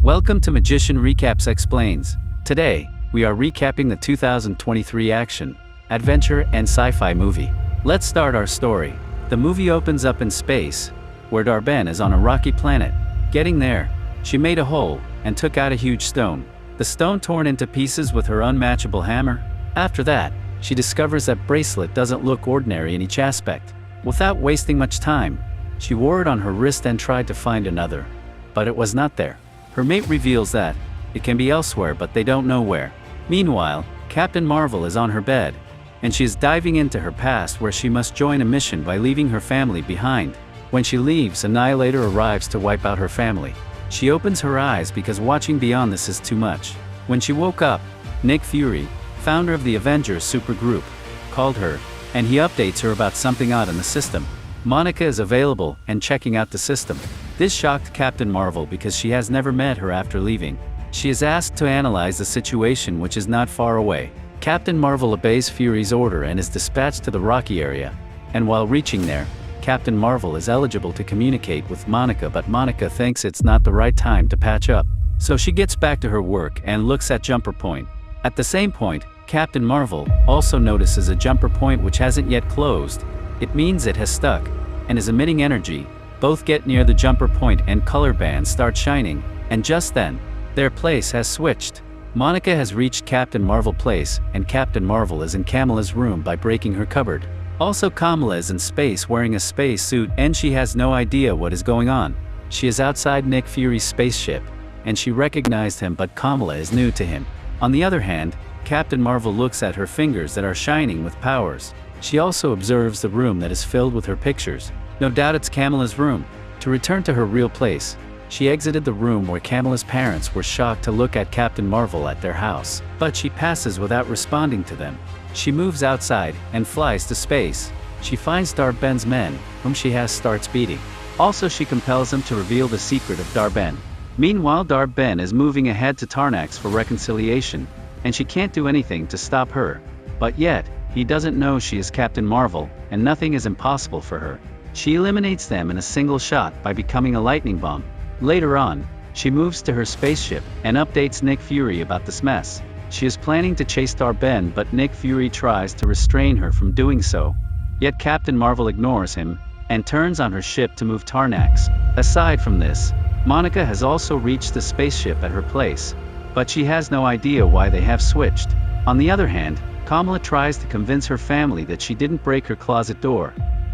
Welcome to Magician Recaps Explains. Today, we are recapping the 2023 action, adventure, and sci-fi movie. Let's start our story. The movie opens up in space, where Dar-Benn is on a rocky planet. Getting there, she made a hole and took out a huge stone. The stone torn into pieces with her unmatchable hammer. After that, she discovers that bracelet doesn't look ordinary in each aspect. Without wasting much time, she wore it on her wrist and tried to find another. But it was not there. Her mate reveals that it can be elsewhere, but they don't know where. Meanwhile, Captain Marvel is on her bed, and she is diving into her past where she must join a mission by leaving her family behind. When she leaves, Annihilator arrives to wipe out her family. She opens her eyes because watching beyond this is too much. When she woke up, Nick Fury, founder of the Avengers supergroup, called her, and he updates her about something odd in the system. Monica is available and checking out the system. This shocked Captain Marvel because she has never met her after leaving. She is asked to analyze the situation, which is not far away. Captain Marvel obeys Fury's order and is dispatched to the rocky area. And while reaching there, Captain Marvel is eligible to communicate with Monica, but Monica thinks it's not the right time to patch up. So she gets back to her work and looks at Jumper Point. At the same point, Captain Marvel also notices a jumper point which hasn't yet closed. It means it has stuck and is emitting energy. Both get near the jumper point and color bands start shining, and just then, their place has switched. Monica has reached Captain Marvel place, and Captain Marvel is in Kamala's room by breaking her cupboard. Also, Kamala is in space wearing a space suit and she has no idea what is going on. She is outside Nick Fury's spaceship, and she recognized him, but Kamala is new to him. On the other hand, Captain Marvel looks at her fingers that are shining with powers. She also observes the room that is filled with her pictures. No doubt it's Kamala's room. To return to her real place, she exited the room where Kamala's parents were shocked to look at Captain Marvel at their house. But she passes without responding to them. She moves outside and flies to space. She finds Dar-Benn's men, whom she starts beating. Also, she compels him to reveal the secret of Dar-Benn. Meanwhile, Dar-Benn is moving ahead to Tarnax for reconciliation, and she can't do anything to stop her. But yet, he doesn't know she is Captain Marvel, and nothing is impossible for her. She eliminates them in a single shot by becoming a lightning bomb. Later on, she moves to her spaceship and updates Nick Fury about this mess. She is planning to chase Dar-Benn, but Nick Fury tries to restrain her from doing so. Yet Captain Marvel ignores him and turns on her ship to move Tarnax. Aside from this, Monica has also reached the spaceship at her place, but she has no idea why they have switched. On the other hand, Kamala tries to convince her family that she didn't break her closet door,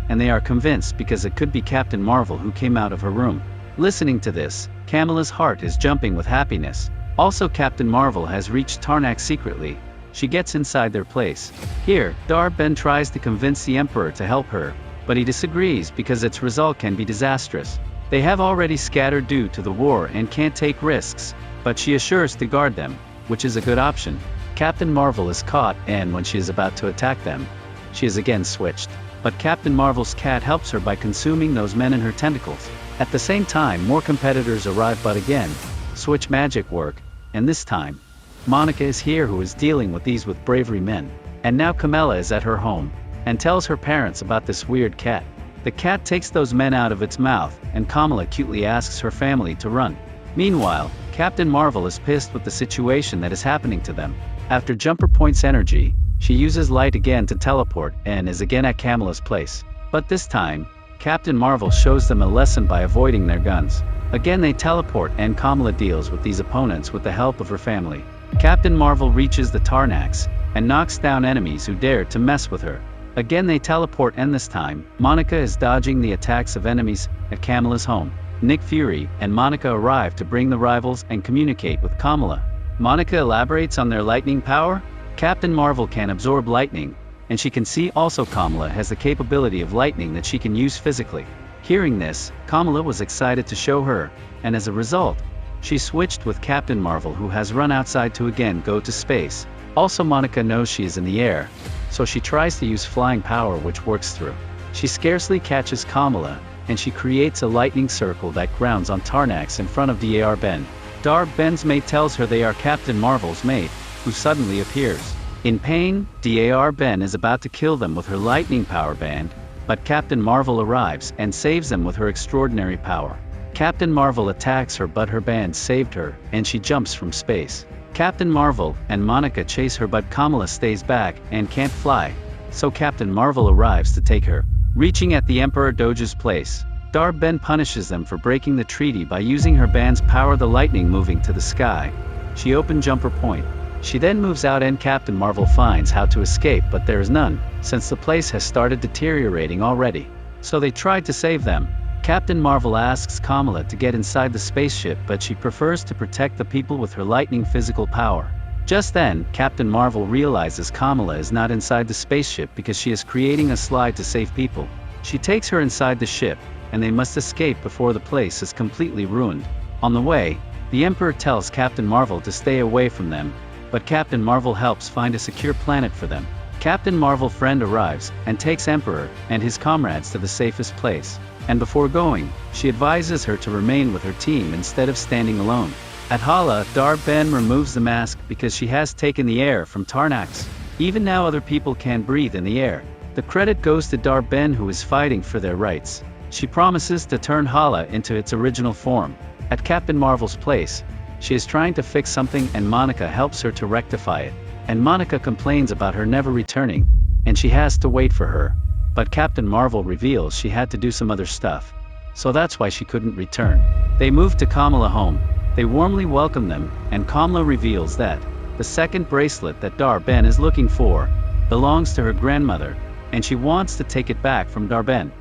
and they are convinced because it could be Captain Marvel who came out of her room. Listening to this, Kamala's heart is jumping with happiness. Also, Captain Marvel has reached Tarnax secretly. She gets inside their place. Here, Dar-Benn tries to convince the Emperor to help her, but he disagrees because its result can be disastrous. They have already scattered due to the war and can't take risks, but she assures to guard them, which is a good option. Captain Marvel is caught, and when she is about to attack them, she is again switched. But Captain Marvel's cat helps her by consuming those men in her tentacles. At the same time, more competitors arrive, but again, switch magic work, and this time, Monica is here who is dealing with these with bravery men. And now Kamala is at her home, and tells her parents about this weird cat. The cat takes those men out of its mouth, and Kamala cutely asks her family to run. Meanwhile, Captain Marvel is pissed with the situation that is happening to them. After Jumper Point's energy, she uses light again to teleport and is again at Kamala's place. But this time, Captain Marvel shows them a lesson by avoiding their guns. Again they teleport, and Kamala deals with these opponents with the help of her family. Captain Marvel reaches the Tarnax and knocks down enemies who dare to mess with her. Again they teleport, and this time, Monica is dodging the attacks of enemies at Kamala's home. Nick Fury and Monica arrive to bring the rivals and communicate with Kamala. Monica elaborates on their lightning power. Captain Marvel can absorb lightning, and she can see also Kamala has the capability of lightning that she can use physically. Hearing this, Kamala was excited to show her, and as a result, she switched with Captain Marvel, who has run outside to again go to space. Also, Monica knows she is in the air, so she tries to use flying power, which works through. She scarcely catches Kamala, and she creates a lightning circle that grounds on Tarnax in front of Dar-Benn. Dar-Benn's mate tells her they are Captain Marvel's mate, who suddenly appears. In pain, Dar-Benn is about to kill them with her lightning power band, but Captain Marvel arrives and saves them with her extraordinary power. Captain Marvel attacks her, but her band saved her, and she jumps from space. Captain Marvel and Monica chase her, but Kamala stays back and can't fly. So Captain Marvel arrives to take her. Reaching at the Emperor Doge's place, Dar-Ben punishes them for breaking the treaty by using her band's power, the lightning moving to the sky. She opened Jumper Point. She then moves out and Captain Marvel finds how to escape, but there is none, since the place has started deteriorating already. So they tried to save them. Captain Marvel asks Kamala to get inside the spaceship, but she prefers to protect the people with her lightning physical power. Just then, Captain Marvel realizes Kamala is not inside the spaceship because she is creating a slide to save people. She takes her inside the ship, and they must escape before the place is completely ruined. On the way, the Emperor tells Captain Marvel to stay away from them, but Captain Marvel helps find a secure planet for them. Captain Marvel friend arrives and takes Emperor and his comrades to the safest place. And before going, she advises her to remain with her team instead of standing alone. At Hala, Dar-Ben removes the mask because she has taken the air from Tarnax. Even now other people can breathe in the air. The credit goes to Dar-Ben, who is fighting for their rights. She promises to turn Hala into its original form. At Captain Marvel's place, she is trying to fix something and Monica helps her to rectify it. And Monica complains about her never returning, and she has to wait for her. But Captain Marvel reveals she had to do some other stuff. So that's why she couldn't return. They move to Kamala home. They warmly welcome them, and Kamala reveals that the second bracelet that Dar-Ben is looking for belongs to her grandmother, and she wants to take it back from Dar-Ben.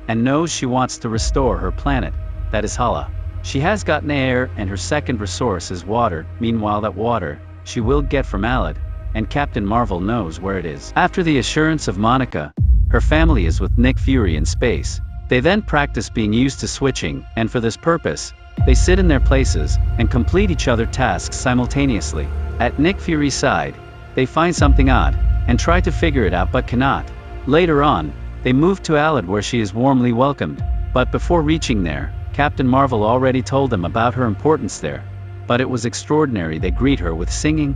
And knows she wants to restore her planet, that is Hala. She has gotten air, and her second resource is water. Meanwhile, that water she will get from Alad, and Captain Marvel knows where it is. After the assurance of Monica, her family is with Nick Fury in space. They then practice being used to switching, and for this purpose, they sit in their places and complete each other's tasks simultaneously. At Nick Fury's side, they find something odd and try to figure it out but cannot. Later on, they move to Alad, where she is warmly welcomed. But before reaching there, Captain Marvel already told them about her importance there. But it was extraordinary. They greet her with singing,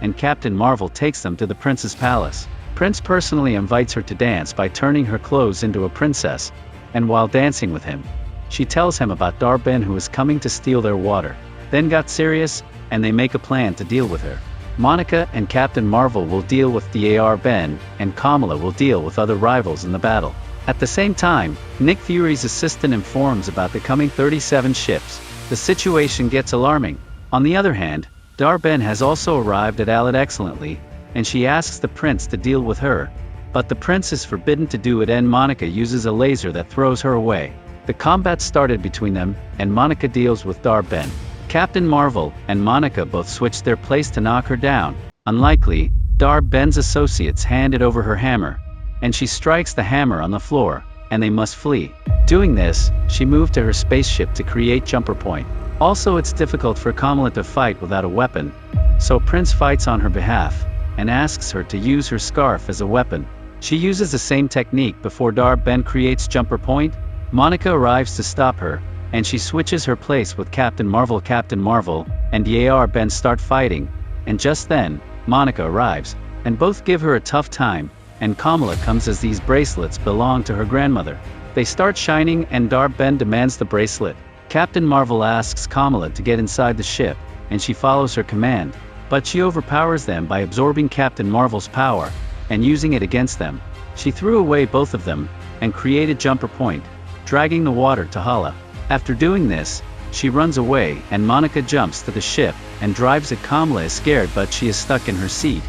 and Captain Marvel takes them to the prince's palace. Prince personally invites her to dance by turning her clothes into a princess, and while dancing with him, she tells him about Dar-Ben, who is coming to steal their water. Then got serious, and they make a plan to deal with her. Monica and Captain Marvel will deal with Dar-Ben, and Kamala will deal with other rivals in the battle. At the same time, Nick Fury's assistant informs about the coming 37 ships. The situation gets alarming. On the other hand, Dar-Ben has also arrived at Alad excellently, and she asks the prince to deal with her. But the prince is forbidden to do it, and Monica uses a laser that throws her away. The combat started between them, and Monica deals with Dar-Ben. Captain Marvel and Monica both switch their place to knock her down. Unlikely, Dar-Ben's associates handed over her hammer, and she strikes the hammer on the floor, and they must flee. Doing this, she moved to her spaceship to create Jumper Point. Also, it's difficult for Kamala to fight without a weapon, so Prince fights on her behalf, and asks her to use her scarf as a weapon. She uses the same technique before Dar-Ben creates Jumper Point. Monica arrives to stop her, and she switches her place with Captain Marvel. Captain Marvel and Dar-Ben start fighting, and just then, Monica arrives, and both give her a tough time, and Kamala comes as these bracelets belong to her grandmother. They start shining, and Dar-Ben demands the bracelet. Captain Marvel asks Kamala to get inside the ship, and she follows her command, but she overpowers them by absorbing Captain Marvel's power, and using it against them. She threw away both of them, and created Jumper Point, dragging the water to Hala. After doing this, she runs away, and Monica jumps to the ship, and drives it. Kamala is scared, but she is stuck in her seat.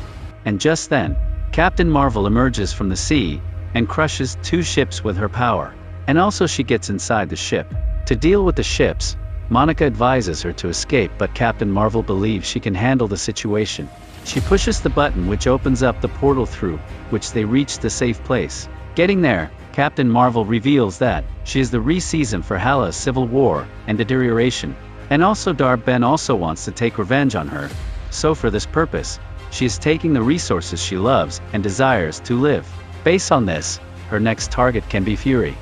And just then, Captain Marvel emerges from the sea, and crushes 2 ships with her power. And also she gets inside the ship. To deal with the ships, Monica advises her to escape, but Captain Marvel believes she can handle the situation. She pushes the button which opens up the portal through which they reach the safe place. Getting there, Captain Marvel reveals that she is the reason for Hala's civil war and deterioration. And also Dar-Ben also wants to take revenge on her. So for this purpose, she is taking the resources she loves and desires to live. Based on this, her next target can be Fury.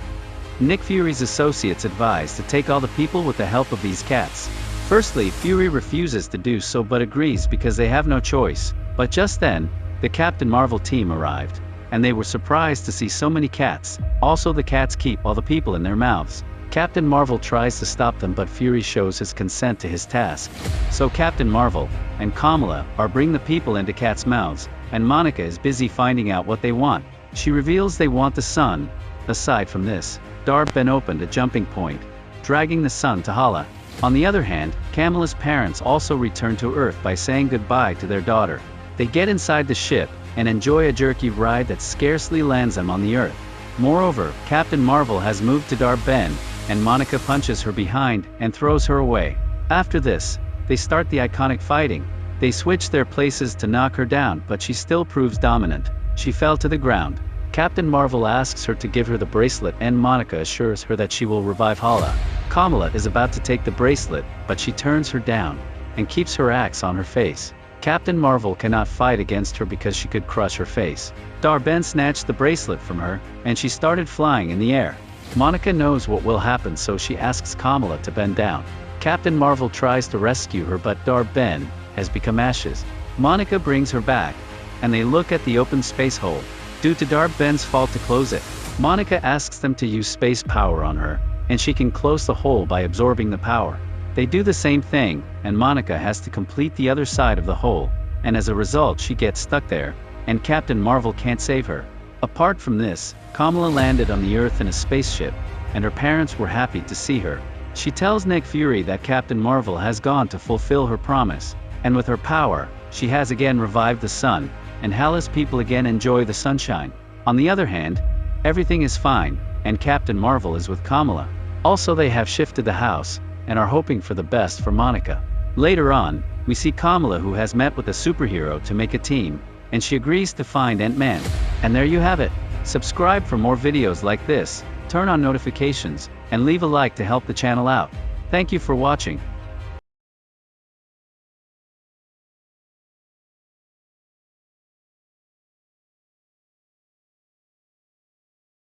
Nick Fury's associates advise to take all the people with the help of these cats. Firstly, Fury refuses to do so but agrees because they have no choice. But just then, the Captain Marvel team arrived. and they were surprised to see so many cats. Also, the cats keep all the people in their mouths. Captain Marvel tries to stop them, but Fury shows his consent to his task. So Captain Marvel and Kamala are bringing the people into cats' mouths, and Monica is busy finding out what they want. She reveals they want the sun. Aside from this, Dar-Ben opened a jumping point, dragging the sun to Hala. On the other hand, Kamala's parents also return to Earth by saying goodbye to their daughter. They get inside the ship and enjoy a jerky ride that scarcely lands them on the Earth. Moreover, Captain Marvel has moved to Dar-Ben, and Monica punches her behind and throws her away. After this, they start the iconic fighting. They switch their places to knock her down, but she still proves dominant. She fell to the ground. Captain Marvel asks her to give her the bracelet, and Monica assures her that she will revive Hala. Kamala is about to take the bracelet, but she turns her down and keeps her axe on her face. Captain Marvel cannot fight against her because she could crush her face. Dar-Ben snatched the bracelet from her, and she started flying in the air. Monica knows what will happen, so she asks Kamala to bend down. Captain Marvel tries to rescue her, but Dar-Ben has become ashes. Monica brings her back, and they look at the open space hole. Due to Dar-Ben's fault to close it, Monica asks them to use space power on her, and she can close the hole by absorbing the power. They do the same thing, and Monica has to complete the other side of the hole, and as a result she gets stuck there, and Captain Marvel can't save her. Apart from this, Kamala landed on the Earth in a spaceship, and her parents were happy to see her. She tells Nick Fury that Captain Marvel has gone to fulfill her promise, and with her power, she has again revived the sun, and Hala's people again enjoy the sunshine. On the other hand, everything is fine, and Captain Marvel is with Kamala. Also, they have shifted the house, and are hoping for the best for Monica. Later on, we see Kamala, who has met with a superhero to make a team, and she agrees to find Ant-Man. And there you have it. Subscribe for more videos like this, turn on notifications, and leave a like to help the channel out. Thank you for watching.